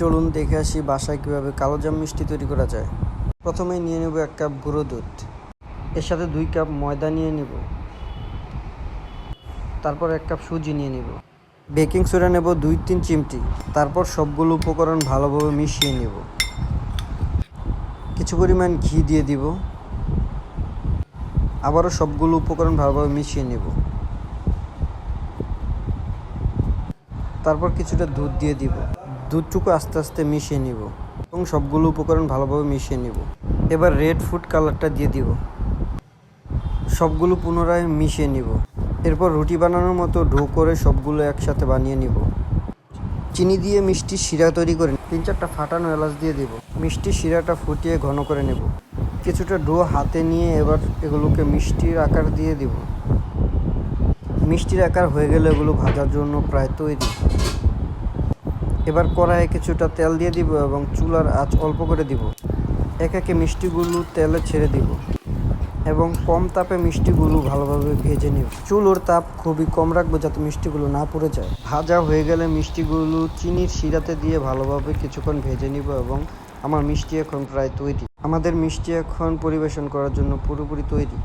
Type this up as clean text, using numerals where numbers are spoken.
চলুন দেখে আসি বাসায় কীভাবে কালোজাম মিষ্টি তৈরি করা যায়। প্রথমেই নিয়ে নেব 1 কাপ গুঁড়ো দুধ, এর সাথে 2 কাপ ময়দা নিয়ে নেব, তারপর 1 কাপ সুজি নিয়ে নেব, বেকিং সোডা নেব 2-3 চিমটি, তারপর সবগুলো উপকরণ ভালোভাবে মিশিয়ে নেব। কিছু পরিমাণ ঘি দিয়ে দিব, আবারও সবগুলো উপকরণ ভালোভাবে মিশিয়ে নেব। তারপর কিছুটা দুধ দিয়ে দিব, দুধটুকু আস্তে আস্তে মিশিয়ে নিব এবং সবগুলো উপকরণ ভালোভাবে মিশিয়ে নিব। এবার রেড ফুড কালারটা দিয়ে দিব, সবগুলো পুনরায় মিশিয়ে নিব। এরপর রুটি বানানোর মতো ডো করে সবগুলো একসাথে বানিয়ে নিব। চিনি দিয়ে মিষ্টির শিরা তৈরি করে 3-4টা ফাটানো এলাচ দিয়ে দিব। মিষ্টির শিরাটা ফুটিয়ে ঘন করে নেব। কিছুটা ডো হাতে নিয়ে এবার এগুলোকে মিষ্টির আকার দিয়ে দিব। মিষ্টির আকার হয়ে গেলে এগুলো ভাজার জন্য প্রায় তৈরি। এবার কড়াইয়ে কিছুটা তেল দিয়ে দিব এবং চুলার আঁচ অল্প করে দিব। একে একে মিষ্টিগুলো তেলে ছেড়ে দিব এবং কম তাপে মিষ্টিগুলো ভালোভাবে ভেজে নিব। চুলোর তাপ খুবই কম রাখবো যাতে মিষ্টিগুলো না পুড়ে যায়। ভাজা হয়ে গেলে মিষ্টিগুলো চিনির শিরাতে দিয়ে ভালোভাবে কিছুক্ষণ ভেজে নিব এবং আমার মিষ্টি এখন প্রায় তৈরি। আমাদের মিষ্টি এখন পরিবেশন করার জন্য পুরোপুরি তৈরি।